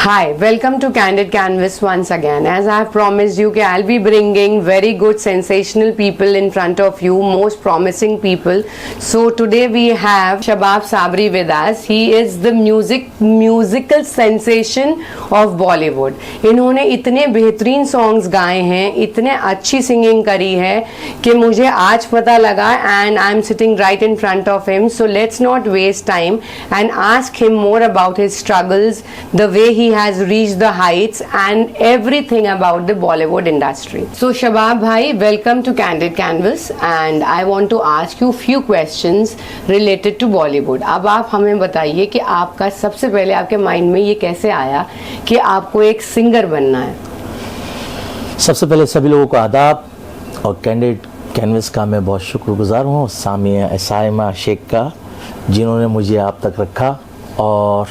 Hi, welcome to Candid Canvas once again. As I have promised you, I'll be bringing very good, sensational people in front of you, most promising people. So today we have Shabab Sabri with us. He is the musical sensation of Bollywood. इन्होंने इतने बेहतरीन songs गाए हैं, इतने अच्छी singing करी है कि मुझे आज पता लगा and I'm sitting right in front of him. So let's not waste time and ask him more about his struggles, the way he has reached the heights and everything about the Bollywood industry. So Shabab bhai, welcome to Candid Canvas and I want to ask you few questions related to Bollywood. अब आप हमें बताइए कि आपका सबसे पहले आपके mind में ये कैसे आया कि आपको एक सिंगर बनना है? सबसे पहले सभी लोगों को आदाब और कैंडिड कैनवस का मैं बहुत शुक्रगुजार हूँ सामिया साइमा शेख का, जिन्होंने मुझे आप तक रखा। और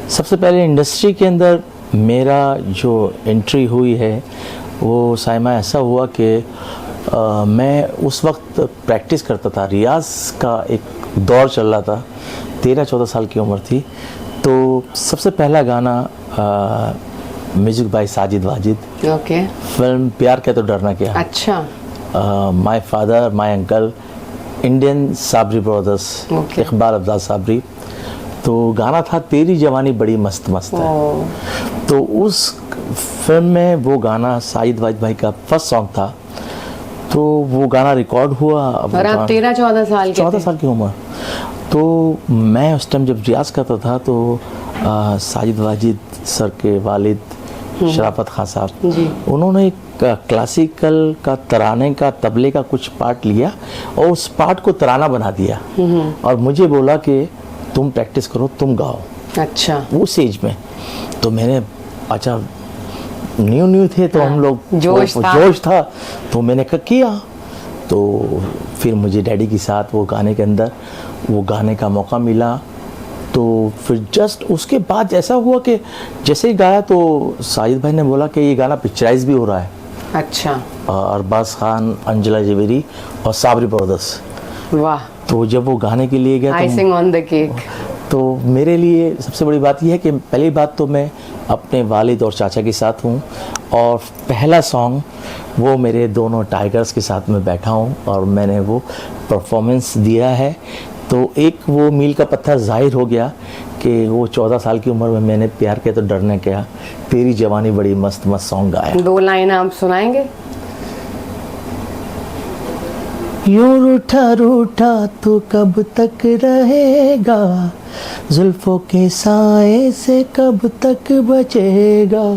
सबसे पहले इंडस्ट्री के अंदर मेरा जो एंट्री हुई है वो साइमा ऐसा हुआ कि मैं उस वक्त प्रैक्टिस करता था, रियाज का एक दौर चल रहा था, 13-14 साल की उम्र थी। तो सबसे पहला गाना music by Sajid Wajid, okay, film Pyaar Kiya To Darna Kya. अच्छा। My father my uncle Indian Sabri brothers, Iqbal Afzal Sabri. तो गाना था तेरी जवानी बड़ी मस्त मस्त है। तो उस फिल्म में वो गाना साजिद वाजिद भाई का फर्स्ट सॉन्ग था। तो वो गाना रिकॉर्ड हुआ। और आप 13-14 साल के 14 साल की उम्र। तो मैं उस टाइम जब रियाज करता था तो साजिद वाजिद सर के वालिद शराफत खान साहब, उन्होंने एक क्लासिकल का तराने का तबले का कुछ पार्ट लिया और उस पार्ट को तराना बना दिया और मुझे बोला कि तुम प्रैक्टिस करो, तुम गाओ। अच्छा। उस एज में तो मैंने, अच्छा न्यू थे तो हम लोग जोश था तो मैंने किया। तो फिर मुझे डैडी के साथ वो गाने के अंदर वो गाने का मौका मिला। तो फिर जस्ट उसके बाद ऐसा हुआ कि जैसे ही गाया तो साजिद भाई ने बोला कि ये गाना पिक्चराइज भी हो रहा है। अच्छा। अरबाज खान, अंजला जवेरी और साबरी ब्रदर्स। वाह। तो जब वो गाने के लिए गया आइसिंग ऑन द केक। तो मेरे लिए सबसे बड़ी बात यह है कि पहली बात तो मैं अपने वालिद और चाचा के साथ हूँ और पहला सॉन्ग वो मेरे दोनों टाइगर्स के साथ में बैठा हूँ और मैंने वो परफॉर्मेंस दिया है। तो एक वो मील का पत्थर जाहिर हो गया कि वो 14 साल की उम्र में मैंने प्यार किया तो डरने क्या, तेरी जवानी बड़ी मस्त मस्त सॉन्ग गाया। 2 लाइन आप सुनाएंगे? यूं रूठा रूठा तो कब तक रहेगा, जुल्फों के साए से कब तक बचेगा,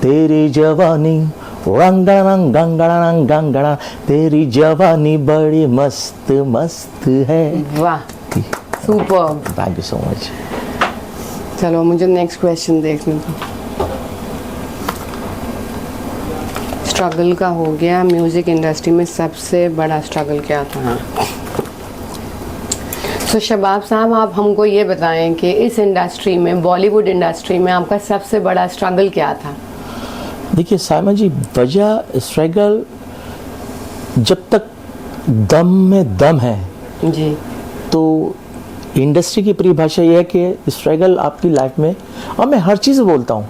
तेरी जवानी रंगड़ंग गंगड़ंग गंगड़ा, तेरी जवानी बड़ी मस्त मस्त है। वाह, super, thank you so much. चलो मुझे नेक्स्ट क्वेश्चन देखने दो। स्ट्रगल का हो गया, म्यूजिक इंडस्ट्री में सबसे बड़ा स्ट्रगल क्या था? हाँ। तो शबाब साहब आप हमको ये बताएं कि इस इंडस्ट्री में, बॉलीवुड इंडस्ट्री में आपका सबसे बड़ा स्ट्रगल क्या था? देखिए साइमा जी, वजह स्ट्रगल, जब तक दम में दम है जी, तो इंडस्ट्री की परिभाषा ये है कि स्ट्रगल आपकी लाइफ में, और मैं हर चीज़ बोलता हूँ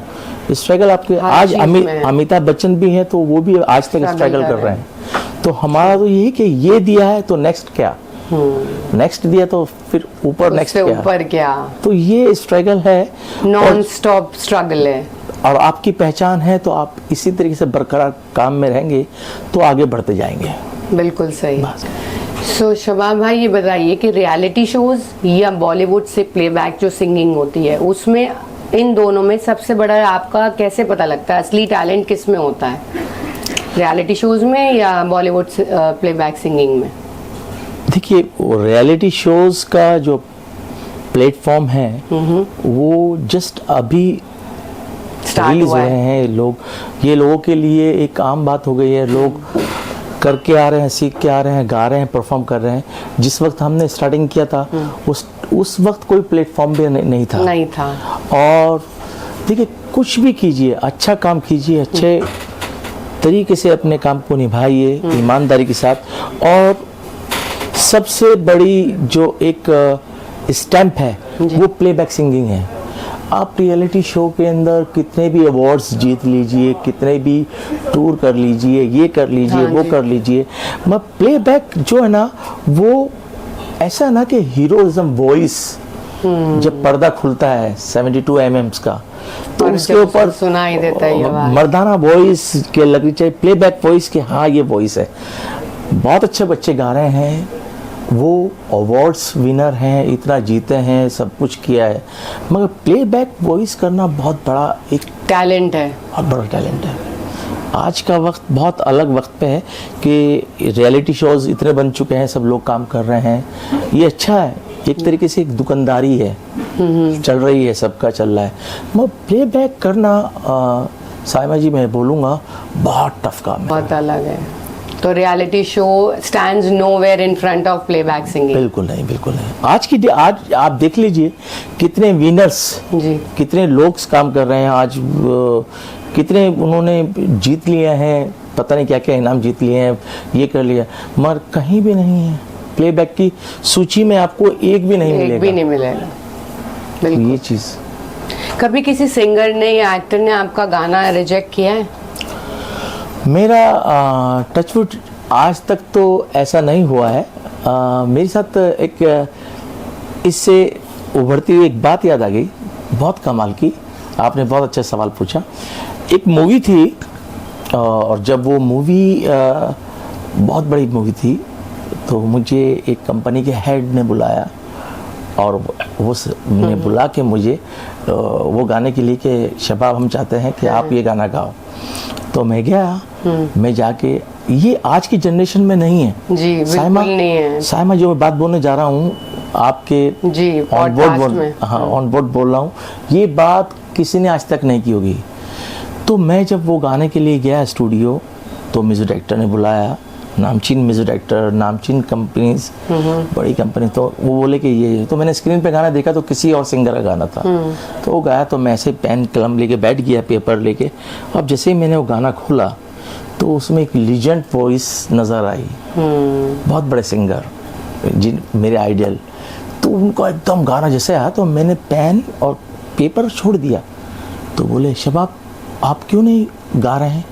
स्ट्रगल आपके, आज अमिताभ बच्चन भी हैं तो वो भी आज तक स्ट्रगल कर रहे हैं। तो हमारा तो ये है कि ये दिया है तो नेक्स्ट क्या, नेक्स्ट दिया तो फिर ऊपर नेक्स्ट ऊपर क्या, तो ये स्ट्रगल है, नॉन स्टॉप स्ट्रगल है। और आपकी पहचान है तो आप इसी तरीके से बरकरार काम में रहेंगे तो आगे बढ़ते जाएंगे। बिल्कुल सही। सो शबाब भाई ये बताइए कि रियलिटी शोज या बॉलीवुड से प्लेबैक जो सिंगिंग होती है उसमें, इन दोनों में सबसे बड़ा आपका कैसे पता लगता है असली टैलेंट किस में होता है, रियलिटी शोज में या बॉलीवुड प्लेबैक सिंगिंग में? देखिए रियलिटी शोज का जो प्लेटफॉर्म है वो जस्ट अभी रिलीज हुए हैं। लोग, ये लोगों के लिए एक आम बात हो गई है, लोग करके आ रहे हैं, सीख के आ रहे हैं, गा रहे हैं, परफॉर्म कर रहे हैं। जिस वक्त हमने स्टार्टिंग किया था उस वक्त कोई प्लेटफॉर्म भी नहीं था। और देखिए कुछ भी कीजिए, अच्छा काम कीजिए, अच्छे तरीके से अपने काम को निभाइए ईमानदारी के साथ। और सबसे बड़ी जो एक स्टैम्प है वो प्लेबैक सिंगिंग है। आप रियलिटी शो के अंदर कितने भी अवार्ड्स जीत लीजिए, कितने भी टूर कर लीजिए, ये कर लीजिए, हाँ वो जी। कर लीजिए, मगर प्लेबैक जो है ना वो ऐसा ना कि हीरोइज्म वॉइस जब पर्दा खुलता है 72 mm का, तो और उसके जब ऊपर सुनाई देता है ये आवाज। मर्दाना वॉइस के लगनी चाहिए, प्लेबैक वॉइस के हाँ ये वॉइस है। बहुत अच्छे बच्चे गा रहे हैं, वो अवार्ड्स विनर हैं, इतना जीते हैं, सब कुछ किया है, मगर प्लेबैक वॉइस करना बहुत बड़ा एक टैलेंट है। बहुत बड़ा टैलेंट है। आज का वक्त बहुत अलग वक्त पे है कि रियलिटी शोज इतने बन चुके हैं, सब लोग काम कर रहे हैं, ये अच्छा है, एक तरीके से एक दुकानदारी है, चल रही है, सबका चल रहा है, मगर प्लेबैक करना साइमा जी मैं बोलूँगा बहुत टफ काम है। बहुत अलग है। तो reality show stands nowhere in front of playback singing. बिल्कुल नहीं, बिल्कुल नहीं। आज आप देख लीजिए कितने विनर्स, जी। कितने लोग काम कर रहे हैं आज, कितने उन्होंने जीत लिए हैं, पता नहीं क्या क्या इनाम जीत लिए हैं, ये कर लिया, मगर कहीं भी नहीं है प्लेबैक की सूची में, आपको एक भी नहीं मिलेगा। एक भी नहीं मिलेगा, तो बिल्कुल। ये चीज़ कभी किसी सिंगर ने या एक्टर ने आपका गाना रिजेक्ट किया है? मेरा टचवुड आज तक तो ऐसा नहीं हुआ है। मेरे साथ एक इससे उभरती हुई एक बात याद आ गई, बहुत कमाल की, आपने बहुत अच्छा सवाल पूछा। एक मूवी थी और जब वो मूवी बहुत बड़ी मूवी थी, तो मुझे एक कंपनी के हेड ने बुलाया और वो ने बुला के मुझे वो गाने के लिए कि शबाब हम चाहते हैं कि आप ये गाना गाओ। तो मैं गया, मैं जाके, ये आज की जनरेशन में नहीं है जी, बिल्कुल नहीं है। साइमा जो मैं बात बोलने जा रहा हूँ आपके जी, ऑन बोर्ड पॉडकास्ट में। हाँ ऑन बोर्ड बोल रहा हूँ, ये बात किसी ने आज तक नहीं की होगी। तो मैं जब वो गाने के लिए गया स्टूडियो, तो म्यूजिक डायरेक्टर ने बुलाया, नामचीन म्यूजिक डायरेक्टर, नामचीन कंपनीज, बड़ी कंपनी, तो वो बोले कि ये, तो मैंने स्क्रीन पे गाना देखा तो किसी और सिंगर का गाना था, तो वो गाया, तो मैं ऐसे पेन कलम लेके बैठ गया, पेपर लेके। अब जैसे ही मैंने वो गाना खोला तो उसमें एक लीजेंड वॉइस नज़र आई, बहुत बड़े सिंगर जिन मेरे आइडियल, तो उनका एकदम गाना जैसे आया तो मैंने पेन और पेपर छोड़ दिया। तो बोले शबाब आप क्यों नहीं गा रहे हैं,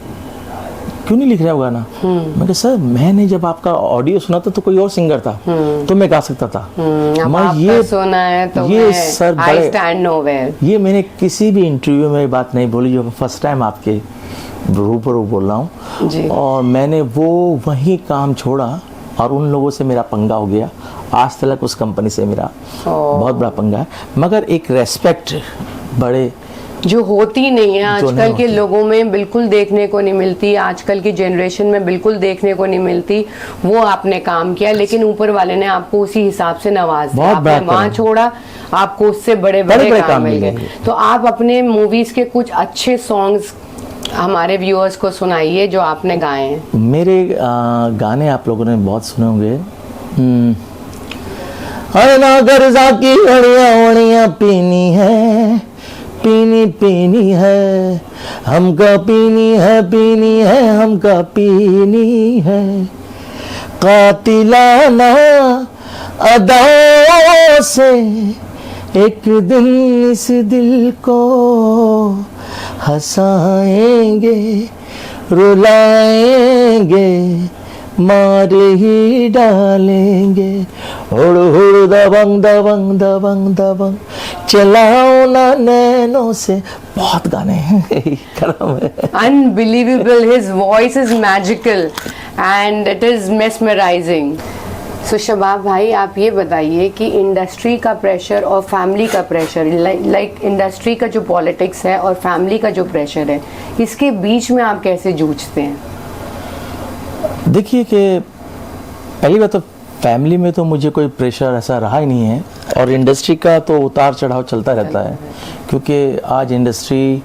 क्यों नहीं लिख रहे हो गाना? मैं कहा सर मैंने जब आपका ऑडियो सुना था तो कोई और सिंगर था, तो मैं गा सकता था। अब आपका सुना है तो ये मैं सर I बड़े, stand nowhere। ये मैंने किसी भी इंटरव्यू में बात नहीं बोली, जो फर्स्ट टाइम आपके रूबरू बोल रहा हूँ। जी। और मैंने वो वही काम छोड़ा और उन लोगों से मेरा पंगा हो गया। आज तक उस कंपनी से मेरा बहुत बड़ा पंगा है, मगर एक रेस्पेक्ट बड़े जो होती नहीं है जो आजकल नहीं के होती। लोगों में, बिल्कुल देखने को नहीं मिलती, आजकल की जनरेशन में बिल्कुल देखने को नहीं मिलती। वो आपने काम किया, लेकिन ऊपर वाले ने आपको उसी हिसाब से नवाज दिया। बहुत बड़ा आपने वहाँ काम। छोड़ा, आपको उससे बड़े बड़े बड़े काम मिल मिल गए। गए। तो आप अपने मूवीज के कुछ अच्छे सॉन्ग्स हमारे व्यूअर्स को सुनाइए जो आपने गाए हैं। मेरे गाने आप लोगों ने बहुत सुने होंगे। अरे ना गर्जा की अड़िया उड़िया पीनी है, पीनी पीनी है हमका, पीनी है हमका, पीनी है कातिलाना अदाओं से एक दिन इस दिल को हंसाएंगे, रुलाएंगे, मार ही डालेंगे। हुड़ हुड़ दबंग दबंग दबंग दबंग चलाओ ना नैनों से। बहुत गाने हैं करम है। Unbelievable, his voice is magical and it is mesmerizing. So शबाब भाई आप ये बताइए कि इंडस्ट्री का प्रेशर और फैमिली का प्रेशर, लाइक इंडस्ट्री का जो पॉलिटिक्स है और फैमिली का जो प्रेशर है, इसके बीच में आप कैसे जूझते हैं? देखिए कि पहली बात तो फैमिली में तो मुझे कोई प्रेशर ऐसा रहा ही नहीं है, और इंडस्ट्री का तो उतार चढ़ाव चलता रहता है, क्योंकि आज इंडस्ट्री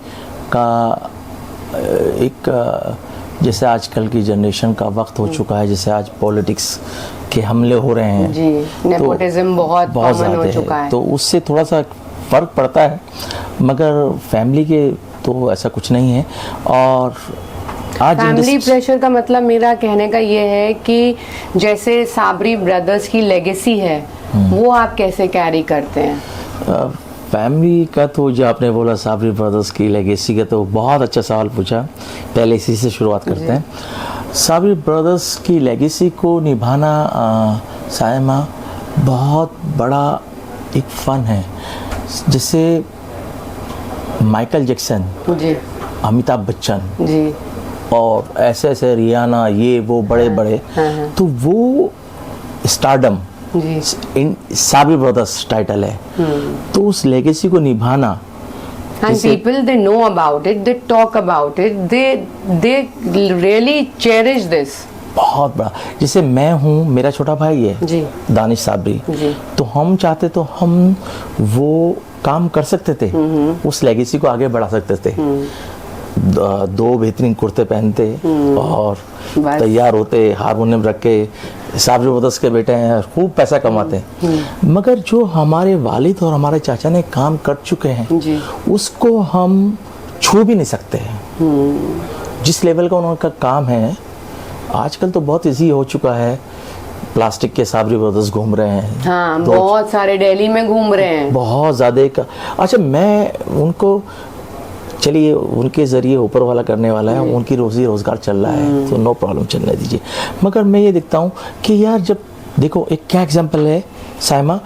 का एक जैसे आजकल की जनरेशन का वक्त हो चुका है, जैसे आज पॉलिटिक्स के हमले हो रहे हैं जी, नेपोटिज्म बहुत कॉमन ज़्यादा हो चुका है, तो उससे थोड़ा सा फर्क पड़ता है, मगर फैमिली के तो ऐसा कुछ नहीं है। और आज फैमिली प्रेशर का मतलब मेरा कहने का ये है कि जैसे साबरी ब्रदर्स की लेगेसी है, वो आप कैसे कैरी करते हैं? फैमिली का तो जो आपने बोला साबरी ब्रदर्स की लेगेसी का, तो बहुत अच्छा सवाल पूछा। पहले इसी से शुरुआत करते हैं। साबरी ब्रदर्स की लेगेसी को निभाना सायमा बहुत बड़ा एक फ़न है। जैसे माइकल जैक्सन जी, अमिताभ बच्चन जी, और ऐसे ऐसे रियाना, ये वो बड़े बड़े, तो वो स्टारडम जी, इन साबरी ब्रदर्स टाइटल है। तो उस लेगेसी को निभाना, and people they know about it, they talk about it, they really cherish this. बहुत बड़ा। जैसे मैं हूँ, मेरा छोटा भाई है जी, दानिश साबरी, जी, तो हम चाहते तो हम वो काम कर सकते थे, उस लेगेसी को आगे बढ़ा सकते थे। दो बेहतरीन कुर्ते पहनते और बस। तैयार होते, हारमोनियम रख के, साबरी ब्रदर्स के बेटे हैं, खूब पैसा कमाते। मगर जो हमारे वालिद और हमारे चाचा ने काम कर चुके हैं, जी, उसको हम छू भी नहीं सकते। जिस लेवल का उनका काम है, आजकल तो बहुत इजी हो चुका है। प्लास्टिक के साबरी ब्रदर्स घूम रहे हैं, हाँ, बहुत सारे दिल्ली में घूम रहे हैं, बहुत ज़्यादा अच्छा, मैं उनको, चलिए उनके ज़रिए ऊपर वाला करने वाला है, उनकी रोज़ी रोज़गार चल रहा है, तो नो प्रॉब्लम, चलने दीजिए। मगर मैं ये देखता हूँ कि यार, जब देखो एक क्या एग्जांपल है सायमा,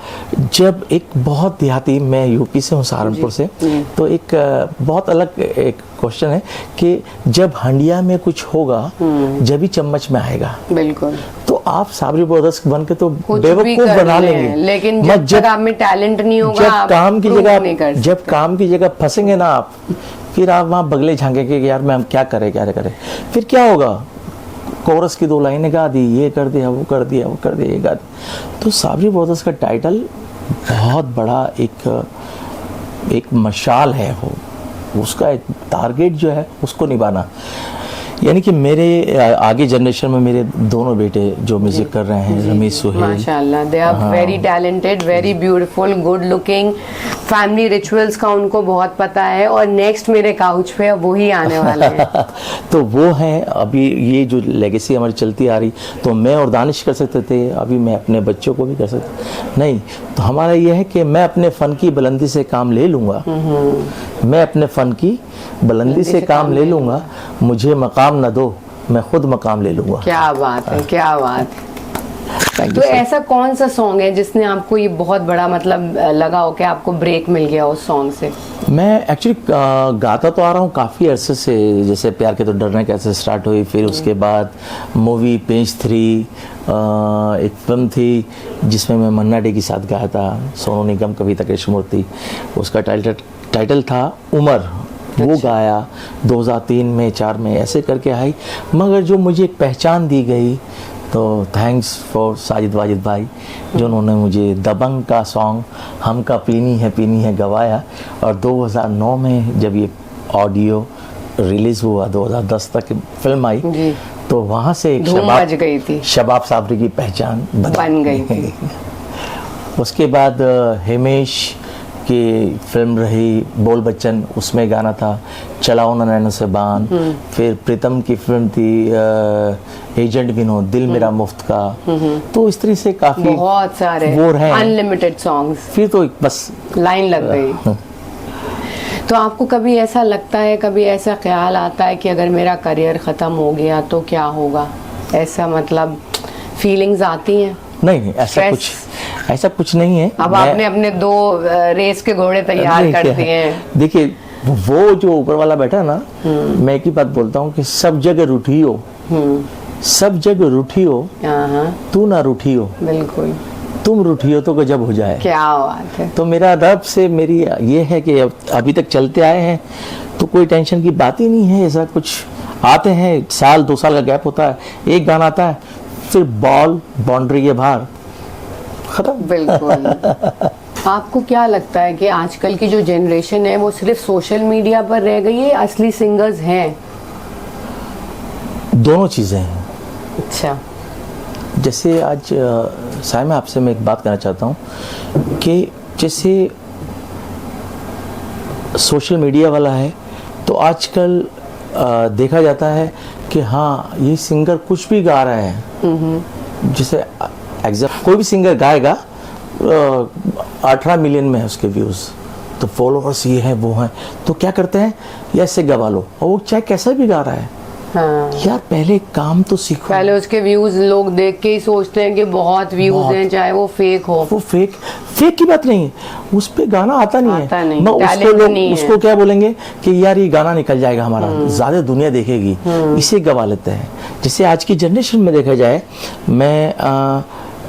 जब एक बहुत देहाती, मैं यूपी से हूँ, सहारनपुर से, तो एक बहुत अलग एक क्वेश्चन है कि जब हंडिया में कुछ होगा जब ही चम्मच में आएगा। बिल्कुल। तो आप साबरी ब्रदर्स बन के तो कुछ भी बेवकूफ कर बना लें, लेंगे, लेकिन जब तक आप में टैलेंट नहीं होगा, जब आप काम की prove नहीं जगह, कर जब सकते। काम की जगह फंसेंगे ना आप, फिर आप वहाँ बगले झांकेंगे कि यार मैं हम क्या करें, फिर क्या होगा? कोरस की 2 लाइनें गा दी, ये कर दिया, वो कर दिया, वो कर दिया, ये गा दिया। तो साबरी ब्रदर्स का टाइटल बहुत बड़ा एक मशाल है, वो उसका एक टारगेट जो है उसको निभाना। यानी कि मेरे आगे जनरेशन में मेरे दोनों बेटे जो म्यूजिक कर रहे हैं, रमेश सुहेल, माशाल्लाह, they are very talented, very beautiful, good looking, family rituals का उनको बहुत पता है, और नेक्स्ट मेरे काउच पे अब वही आने वाले हैं। तो वो हैं अभी, ये जो लेगेसी हमारी चलती आ रही, तो मैं और दानिश कर सकते थे, अभी मैं अपने बच्चों को भी कर सकता नहीं। तो हमारा ये है कि मैं अपने फ़न की बुलंदी से काम ले लूँगा, मैं अपने फ़न की बुलंदी से काम ले लूँगा, मुझे मकाम न दो, मैं खुद मकाम ले लूँगा। क्या बात है, क्या बात है। तो ऐसा कौन सा सॉन्ग है जिसने आपको ये बहुत बड़ा मतलब लगा हो कि आपको ब्रेक मिल गया उस सॉन्ग से? मैं एक्चुअली गाता तो आ रहा हूँ काफ़ी अरसे से। जैसे प्यार के तो डरने कैसे स्टार्ट हुई, फिर उसके बाद मूवी पेज 3, एक फिल्म थी जिसमें मैं मन्ना डे के साथ गाया था, सोनू निगम, कविता कृष्णमूर्ति, उसका टाइटल था उमर, वो गाया 2003 में, 4 में, ऐसे करके आई। मगर जो मुझे एक पहचान दी गई, तो थैंक्स फॉर साजिद वाजिद भाई, जो उन्होंने मुझे दबंग का सॉन्ग हमका पीनी है गवाया। और 2009 में जब ये ऑडियो रिलीज़ हुआ, 2010 तक फिल्म आई, तो वहाँ से एक शबाब साबरी की पहचान बन गई थी। उसके बाद हिमेश की फिल्म रही बोल बच्चन, उसमें गाना था चलाओ ना नैनो से बान। फिर प्रीतम की फिल्म थी एजेंट विनोद, दिल मेरा मुफ्त का। तो इस तरह से काफी बहुत सारे वो हैं, अनलिमिटेड सॉन्ग्स। फिर तो बस लाइन लग गई। तो आपको कभी ऐसा लगता है, कभी ऐसा ख्याल आता है कि अगर मेरा करियर ख़त्म हो गया तो क्या होगा? ऐसा मतलब फीलिंग्स आती हैं? नहीं, ऐसा कुछ नहीं है। अब आपने अपने 2 रेस के घोड़े तैयार कर दिए हैं। देखिए, वो जो ऊपर वाला बैठा ना, मैं एक ही बात बोलता हूँ कि सब जगह रूठी हो, सब जगह रूठी हो, तू ना रूठी हो। बिल्कुल, तुम रूठी हो तो गजब हो जाए। क्या बात है। तो मेरा रब से मेरी ये है कि अभी तक चलते आए हैं, तो कोई टेंशन की बात ही नहीं है। ऐसा कुछ आते हैं, 1-2 साल का गैप होता है, एक गाना आता है, फिर बाउंड्री के बाहर खत्म। बिल्कुल। आपको क्या लगता है कि आजकल की जो जनरेशन है वो सिर्फ सोशल मीडिया पर रह गई है, असली सिंगर्स हैं? दोनों चीजें हैं। अच्छा। जैसे आज सायमा, आपसे मैं एक बात कहना चाहता हूँ कि जैसे सोशल मीडिया वाला है, तो आजकल देखा जाता है कि हाँ, ये सिंगर कुछ भी गा रहा है। जैसे कोई भी सिंगर गाएगा, 18 मिलियन में है उसके व्यूज़, तो फॉलोअर्स ये हैं वो हैं, तो क्या करते हैं, या ऐसे गवा लो, और वो चाहे कैसा भी गा रहा है, हाँ। यार पहले काम तो सीखो। पहले उसके व्यूज लोग देख के ही सोचते हैं कि बहुत व्यूज हैं, चाहे वो फेक हो। वो फेक की बात नहीं है, उस पे गाना आता नहीं आता है, नहीं, मैं उसको talent नहीं है। उसको क्या बोलेंगे कि यार ये गाना निकल जाएगा हमारा, ज्यादा दुनिया देखेगी, इसे गवा लेते हैं। जैसे आज की जनरेशन में देखा जाए, मैं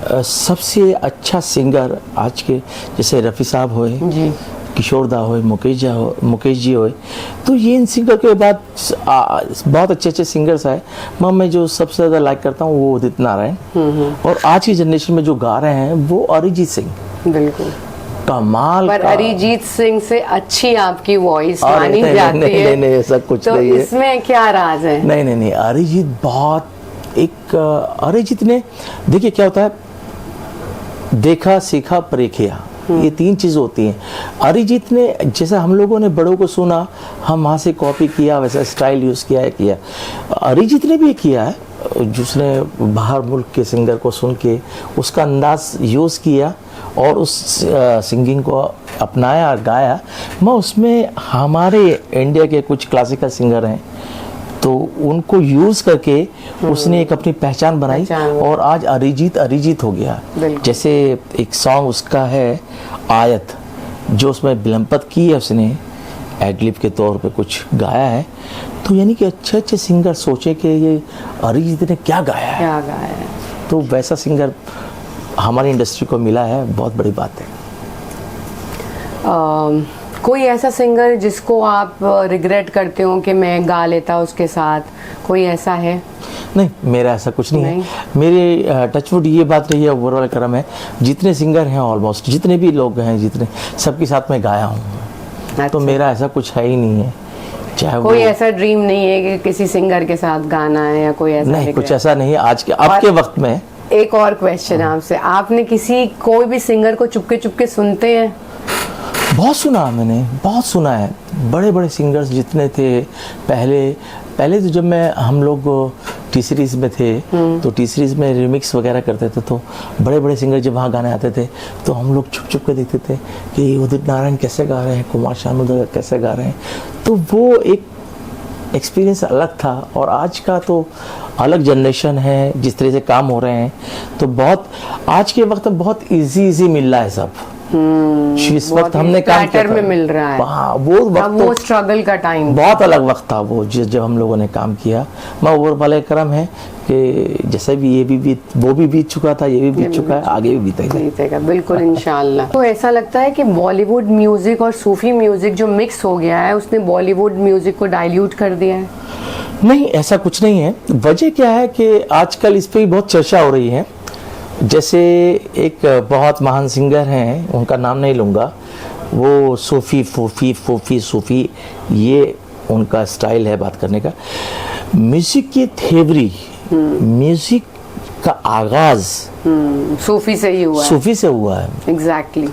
सबसे अच्छा सिंगर आज के, जैसे रफ़ी साहब होए जी, किशोर दा होए, मुकेश जी होए, तो ये इन सिंगर के बाद बहुत अच्छे अच्छे सिंगर्स आए। मैं जो सबसे ज़्यादा लाइक करता हूँ वो उदित नारायण, और आज की जनरेशन में जो गा रहे हैं वो अरिजीत सिंह, बिल्कुल कमाल पर का। अरिजीत सिंह से अच्छी आपकी वॉइस अरे मानी नहीं, जाती नहीं, है। नहीं, ऐसा कुछ तो नहीं है। इसमें क्या राज है? नहीं, अरिजीत बहुत अरिजीत ने, देखिए क्या होता है, देखा सीखा परेखिया, ये 3 चीज होती हैं। अरिजीत ने, जैसा हम लोगों ने बड़ों को सुना, हम वहाँ से कॉपी किया, वैसा स्टाइल यूज़ किया। अरिजीत ने भी किया है, जिसने बाहर मुल्क के सिंगर को सुन के उसका अंदाज यूज़ किया और उस सिंगिंग को अपनाया और गाया। मैं उसमें हमारे इंडिया के कुछ क्लासिकल सिंगर हैं, तो उनको यूज़ करके उसने एक अपनी पहचान बनाई, और आज अरिजीत हो गया। जैसे एक सॉन्ग उसका है आयत, जो उसमें विलंपत की है, उसने एडलिप के तौर पे कुछ गाया है, तो यानी कि अच्छे अच्छे सिंगर सोचे कि ये अरिजीत ने क्या गाया है, तो वैसा सिंगर हमारी इंडस्ट्री को मिला है, बहुत बड़ी बात है। कोई ऐसा सिंगर जिसको आप रिग्रेट करते हो कि मैं गा लेता उसके साथ, कोई ऐसा है? नहीं, मेरा ऐसा कुछ नहीं है। मेरे टचवुड ये बात रही है, ओवरऑल क्रम है, जितने सिंगर हैं ऑलमोस्ट, जितने भी लोग हैं, जितने सबके साथ मैं गाया हूँ। अच्छा। तो मेरा ऐसा कुछ है ही नहीं है। चाहे कोई ऐसा ड्रीम नहीं है कि किसी सिंगर के साथ गाना है, या कोई ऐसा? नहीं, कुछ ऐसा नहीं है आज के अब के वक्त में। एक और क्वेश्चन आपसे, आपने कोई भी सिंगर को चुपके चुपके सुनते हैं? बहुत सुना, मैंने बहुत सुना है। बड़े बड़े सिंगर्स जितने थे पहले तो जब हम लोग टी सीरीज में थे, तो टी सीरीज में रिमिक्स वगैरह करते थे, तो बड़े बड़े सिंगर जब वहाँ गाने आते थे तो हम लोग छुप छुप के देखते थे कि उदित नारायण कैसे गा रहे हैं, कुमार शानू कैसे गा रहे हैं। तो वो एक एक्सपीरियंस अलग था, और आज का तो अलग जनरेशन है, जिस तरह से काम हो रहे हैं, तो बहुत आज के वक्त में बहुत इजी मिल रहा है सब। इस वक्त हमने काम किया में मिल रहा है। वो स्ट्रगल का टाइम, बहुत अलग वक्त था वो, जब हम लोगों ने काम किया। मैं ओवर वाले क्रम है कि जैसे भी वो भी बीत चुका था, ये भी बीत चुका है, आगे भी बीतेगा बिल्कुल इंशाल्लाह। तो ऐसा लगता है कि बॉलीवुड म्यूजिक और सूफी म्यूजिक जो मिक्स हो गया है, उसने बॉलीवुड म्यूजिक को डाइल्यूट कर दिया है? नहीं, ऐसा कुछ नहीं है। वजह क्या है कि आजकल इस पर बहुत चर्चा हो रही है। जैसे एक बहुत महान सिंगर हैं, उनका नाम नहीं लूँगा, वो सूफी, ये उनका स्टाइल है बात करने का। म्यूजिक की थेवरी, म्यूजिक का आगाज सूफी से ही हुआ है। एग्जैक्टली।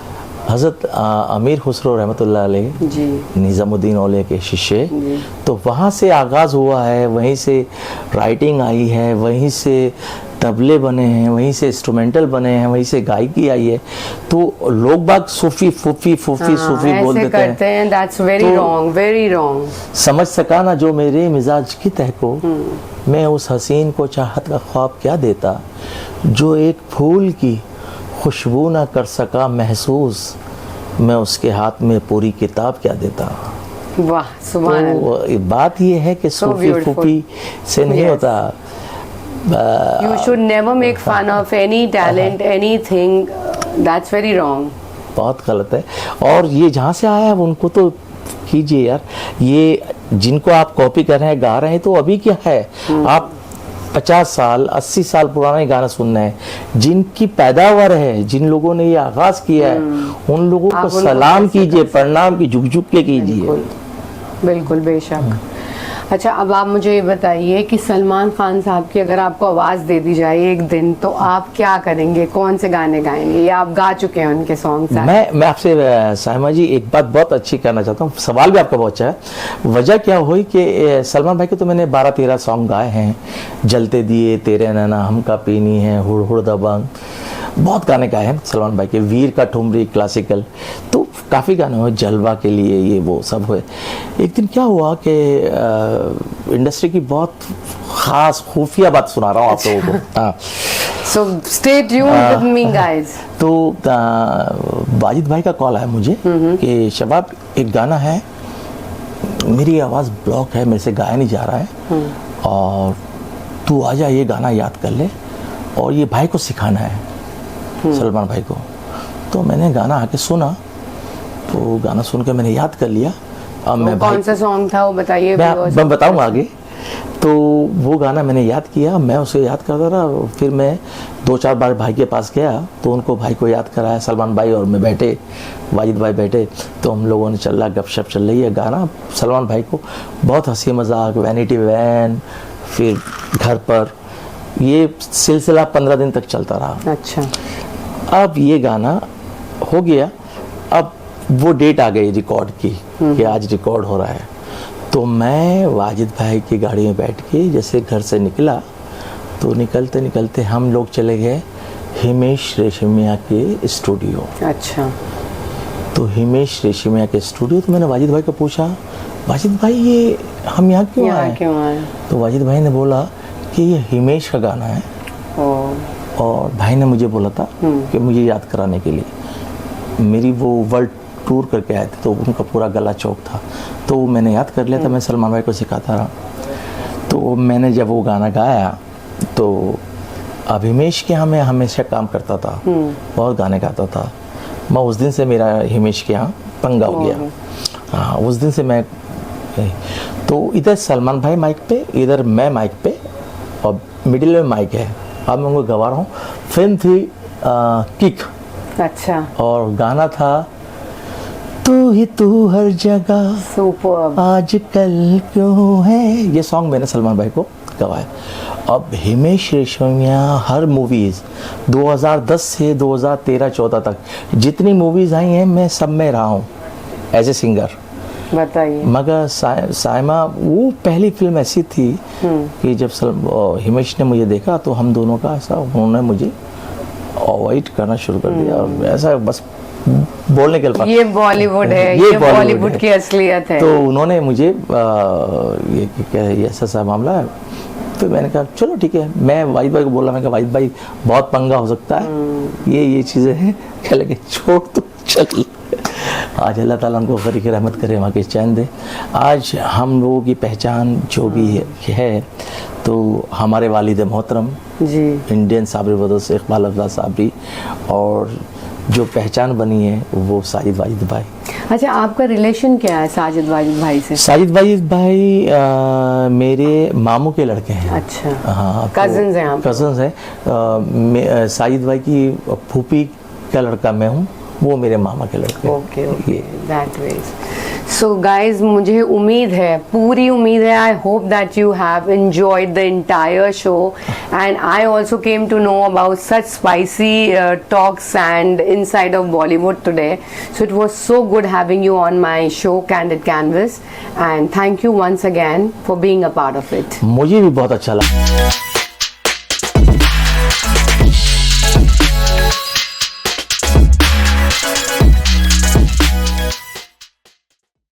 हज़रत अमीर खुसरो रहमतुल्लाह अलैह जी, निज़ामुद्दीन औलिया के शिष्य, तो वहाँ से आगाज़ हुआ है, वहीं से राइटिंग आई है, वहीं से तबले बने हैं, वहीं से इंस्ट्रूमेंटल बने हैं, वहीं से गायकी आई है। तो लोग बाग सूफी बोल देते हैं। That's very wrong, very wrong। समझ सका ना जो मेरे मिजाज की तह को, मैं उस हसीन को चाहत का ख्वाब क्या देता, जो एक फूल की खुशबू ना कर सका महसूस, मैं उसके हाथ में पूरी किताब क्या देता। वाह, सुभान अल्लाह। तो बात ये है कि सूफी से नहीं होता। You should never make fun of any talent, anything. That's very wrong. बहुत गलत है। और ये जहाँ से आया है उनको तो कीजिए यार। ये जिनको आप कॉपी कर रहे हैं, गा रहे हैं, तो अभी क्या है, आप 50 साल 80 साल पुराना ही गाना सुनना है। जिनकी पैदावार है, जिन लोगों ने ये आगाज किया है, उन लोगों को सलाम कीजिए, प्रणाम की झुक के कीजिए। बिल्कुल बेशक। अच्छा, अब आप मुझे ये बताइए कि सलमान खान साहब की अगर आपको आवाज़ दे दी जाए एक दिन, तो आप क्या करेंगे? कौन से गाने गाएंगे, या आप गा चुके हैं उनके सॉन्ग? मैं आपसे साइमा जी एक बात बहुत अच्छी करना चाहता हूँ। सवाल भी आपका बहुत अच्छा है। वजह क्या हुई कि सलमान भाई के तो मैंने 12-13 सॉन्ग गाए हैं। जलते दिए, तेरे नैना, हमका पीनी है, हुड़ हुड़ दबंग, बहुत गाने गाए हैं सलमान भाई के, वीर का ठुमरी क्लासिकल, तो काफ़ी गाने हुए, जलवा के लिए ये वो सब हुए। एक दिन क्या हुआ कि इंडस्ट्री की बहुत ख़ास खुफिया बात सुना रहा हूँ आप लोगों को। हाँ, So stay tuned with me, guys. तो वाजिद भाई का कॉल आया मुझे कि शबाब एक गाना है, मेरी आवाज़ ब्लॉक है, मेरे से गाया नहीं जा रहा है, और तू आजा ये गाना याद कर ले और ये भाई को सिखाना है, सलमान भाई को। तो मैंने गाना आके सुना, तो गाना सुन के मैंने याद कर लिया। अब मैं कौन सा सॉन्ग था वो बताइए। मैं बताऊंगा आगे। तो वो गाना मैंने याद किया, मैं उसे याद करता रहा, फिर मैं 2-4 बार भाई के पास गया तो उनको भाई को याद कराया, सलमान भाई और मैं बैठे, वाजिद भाई बैठे, तो हम लोगों ने चल रहा, गपशप चल रही है, गाना सलमान भाई को बहुत हंसी मजाक, वैनिटी वैन, फिर घर पर, ये सिलसिला 15 दिन तक चलता रहा। अच्छा, अब ये गाना हो गया, अब वो डेट आ गई रिकॉर्ड की कि आज रिकॉर्ड हो रहा है। तो मैं वाजिद भाई की गाड़ी में बैठ के जैसे घर से निकला, तो निकलते निकलते हम लोग चले गए हिमेश रेशमिया के स्टूडियो। अच्छा, तो हिमेश रेशमिया के स्टूडियो, तो मैंने वाजिद भाई को पूछा, वाजिद भाई ये हम यहाँ क्यों आए? तो वाजिद भाई ने बोला कि ये हिमेश का गाना है, और भाई ने मुझे बोला था कि मुझे याद कराने के लिए। मेरी वो वर्ल्ड टूर करके आए थे तो उनका पूरा गला चौक था, तो मैंने याद कर लिया था, मैं सलमान भाई को सिखाता रहा। तो मैंने जब वो गाना गाया तो हिमेश के यहाँ मैं हमेशा काम करता था, बहुत गाने गाता था मैं। उस दिन से मेरा हिमेश के यहाँ पंगा हो गया। हाँ, उस दिन से मैं, तो इधर सलमान भाई माइक पे, इधर मैं माइक पे, और मिडिल में माइक है। अब मैं उनको गवा रहा हूँ। फिल्म थी किक। अच्छा, और गाना था तू ही तू हर जगह, सुपर, आजकल क्यों है, ये सॉन्ग मैंने सलमान भाई को गवाया। अब हिमेश रेशमिया हर मूवीज़ 2010 से 2013-14 तक जितनी मूवीज़ आई हैं मैं सब में रहा हूँ एज ए सिंगर। बताइए। मगर साइमा वो पहली फिल्म ऐसी थी कि जब हिमेश ने मुझे देखा तो हम दोनों का ऐसा, उन्होंने मुझे अवॉइड करना शुरू कर दिया, और ऐसा बस बोलने के लिए, ये बॉलीवुड है, ये बॉलीवुड की असलियत है। तो उन्होंने मुझे ये ऐसा मामला है। तो मैंने कहा चलो ठीक है, मैं वाहिद भाई को बोला, मैं कहा वाहिद भाई बहुत पंगा हो सकता है, ये चीज़ें हैं, कह लगे छोड़ तो चल। आज अल्लाह ताला उनको ग़रीक़ रहमत करे, वहाँ के चैन दे। आज हम लोगों की पहचान जो भी है, तो हमारे वालिद मोहतरम जी इंडियन साबरी ब्रदर से इकबाल अफजाल साबरी, और जो पहचान बनी है वो साजिद वाजिद भाई। अच्छा, आपका रिलेशन क्या है साजिद वाजिद भाई से? साजिद वाजिद भाई मेरे मामू के लड़के हैं। अच्छा, हाँ, कजिन्स हैं आप? कजिन्स हैं। साजिद भाई की फूफी का लड़का मैं हूँ, वो मेरे मामा के लड़के। Okay, that ways. So guys, मुझे उम्मीद है, पूरी उम्मीद है, I hope that you have enjoyed the entire show, and I also came to know about such spicy talks and inside of Bollywood today. So it was so good having you on my show Candid Canvas, and thank you once again for being a part of it. मुझे भी बहुत अच्छा लगा।